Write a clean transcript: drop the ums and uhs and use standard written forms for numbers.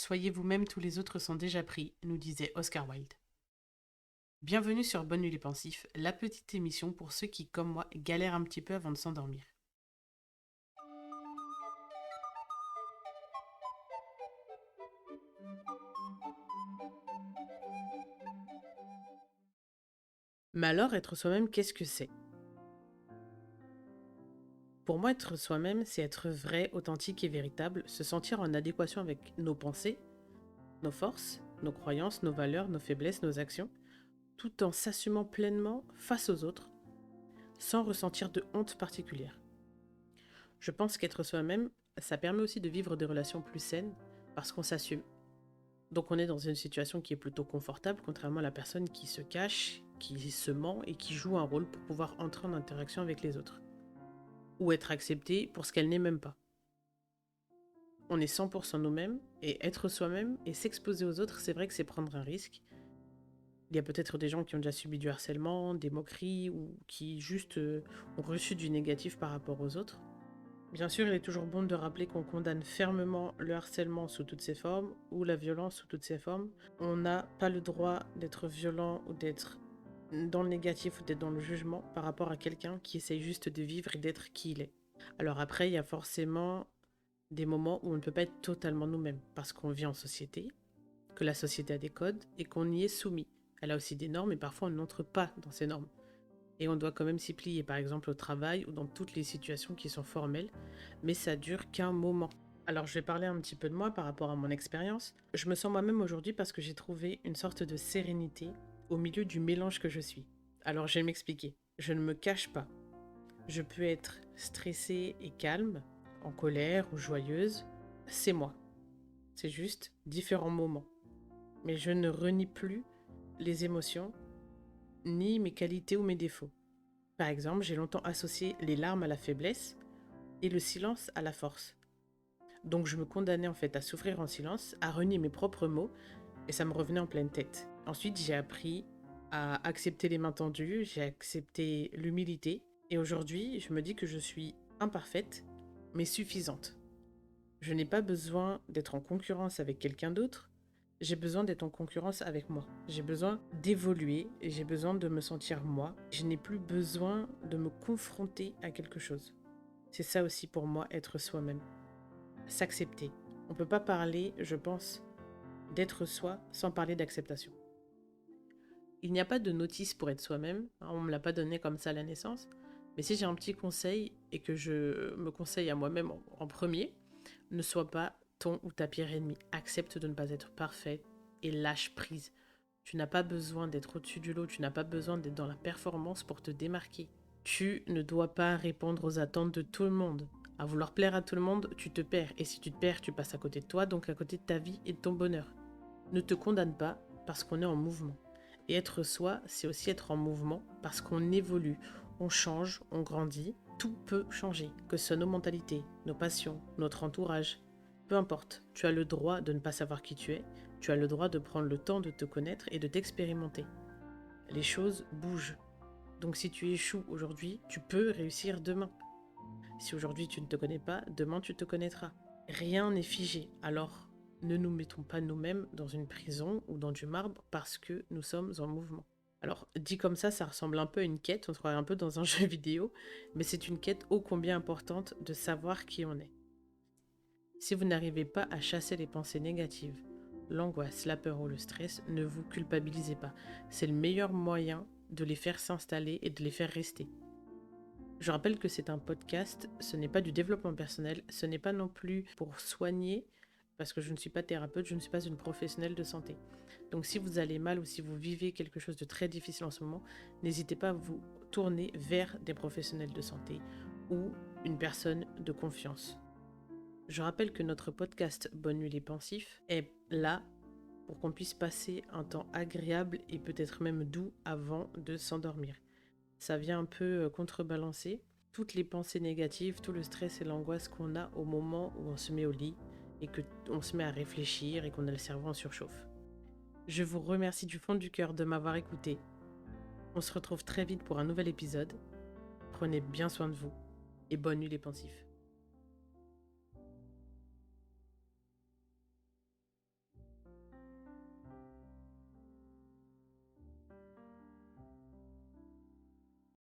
Soyez vous-même, tous les autres sont déjà pris, nous disait Oscar Wilde. Bienvenue sur Bonne nuit les pensifs, la petite émission pour ceux qui, comme moi, galèrent un petit peu avant de s'endormir. Mais alors, être soi-même, qu'est-ce que c'est? Pour moi, être soi-même, c'est être vrai, authentique et véritable, se sentir en adéquation avec nos pensées, nos forces, nos croyances, nos valeurs, nos faiblesses, nos actions, tout en s'assumant pleinement face aux autres, sans ressentir de honte particulière. Je pense qu'être soi-même, ça permet aussi de vivre des relations plus saines, parce qu'on s'assume. Donc on est dans une situation qui est plutôt confortable, contrairement à la personne qui se cache, qui se ment et qui joue un rôle pour pouvoir entrer en interaction avec les autres. Ou être acceptée pour ce qu'elle n'est même pas. On est 100% nous-mêmes, et être soi-même et s'exposer aux autres, c'est vrai que c'est prendre un risque. Il y a peut-être des gens qui ont déjà subi du harcèlement, des moqueries, ou qui juste ont reçu du négatif par rapport aux autres. Bien sûr, il est toujours bon de rappeler qu'on condamne fermement le harcèlement sous toutes ses formes ou la violence sous toutes ses formes. On n'a pas le droit d'être violent ou d'être dans le négatif ou d'être dans le jugement par rapport à quelqu'un qui essaye juste de vivre et d'être qui il est. Alors après, il y a forcément des moments où on ne peut pas être totalement nous-mêmes parce qu'on vit en société, que la société a des codes et qu'on y est soumis. Elle a aussi des normes et parfois on n'entre pas dans ces normes. Et on doit quand même s'y plier, par exemple au travail ou dans toutes les situations qui sont formelles, mais ça dure qu'un moment. Alors je vais parler un petit peu de moi par rapport à mon expérience. Je me sens moi-même aujourd'hui parce que j'ai trouvé une sorte de sérénité au milieu du mélange que je suis. Alors je vais m'expliquer. Je ne me cache pas. Je peux être stressée et calme, en colère ou joyeuse. C'est moi. C'est juste différents moments. Mais je ne renie plus les émotions, ni mes qualités ou mes défauts. Par exemple, j'ai longtemps associé les larmes à la faiblesse et le silence à la force. Donc je me condamnais en fait à souffrir en silence, à renier mes propres mots, et ça me revenait en pleine tête. Ensuite, j'ai appris à accepter les mains tendues, j'ai accepté l'humilité, et aujourd'hui, je me dis que je suis imparfaite, mais suffisante. Je n'ai pas besoin d'être en concurrence avec quelqu'un d'autre, j'ai besoin d'être en concurrence avec moi. J'ai besoin d'évoluer et j'ai besoin de me sentir moi. Je n'ai plus besoin de me confronter à quelque chose. C'est ça aussi pour moi, être soi-même. S'accepter. On ne peut pas parler, je pense, d'être soi sans parler d'acceptation. Il n'y a pas de notice pour être soi-même, hein, on ne me l'a pas donné comme ça à la naissance, mais si j'ai un petit conseil et que je me conseille à moi-même en premier, ne sois pas ton ou ta pire ennemie. Accepte de ne pas être parfait et lâche prise. Tu n'as pas besoin d'être au-dessus du lot, tu n'as pas besoin d'être dans la performance pour te démarquer. Tu ne dois pas répondre aux attentes de tout le monde. À vouloir plaire à tout le monde, tu te perds. Et si tu te perds, tu passes à côté de toi, donc à côté de ta vie et de ton bonheur. Ne te condamne pas parce qu'on est en mouvement. Et être soi, c'est aussi être en mouvement parce qu'on évolue, on change, on grandit. Tout peut changer, que ce soit nos mentalités, nos passions, notre entourage. Peu importe, tu as le droit de ne pas savoir qui tu es, tu as le droit de prendre le temps de te connaître et de t'expérimenter. Les choses bougent. Donc si tu échoues aujourd'hui, tu peux réussir demain. Si aujourd'hui tu ne te connais pas, demain tu te connaîtras. Rien n'est figé, alors ne nous mettons pas nous-mêmes dans une prison ou dans du marbre parce que nous sommes en mouvement. Alors dit comme ça ressemble un peu à une quête, on se croirait un peu dans un jeu vidéo, mais c'est une quête ô combien importante de savoir qui on est. Si vous n'arrivez pas à chasser les pensées négatives, l'angoisse, la peur ou le stress, ne vous culpabilisez pas. C'est le meilleur moyen de les faire s'installer et de les faire rester. Je rappelle que c'est un podcast, ce n'est pas du développement personnel, ce n'est pas non plus pour soigner, parce que je ne suis pas thérapeute, je ne suis pas une professionnelle de santé. Donc si vous allez mal ou si vous vivez quelque chose de très difficile en ce moment, n'hésitez pas à vous tourner vers des professionnels de santé ou une personne de confiance. Je rappelle que notre podcast Bonne nuit les pensifs est là pour qu'on puisse passer un temps agréable et peut-être même doux avant de s'endormir. Ça vient un peu contrebalancer toutes les pensées négatives, tout le stress et l'angoisse qu'on a au moment où on se met au lit et qu'on se met à réfléchir et qu'on a le cerveau en surchauffe. Je vous remercie du fond du cœur de m'avoir écouté. On se retrouve très vite pour un nouvel épisode. Prenez bien soin de vous et bonne nuit les pensifs.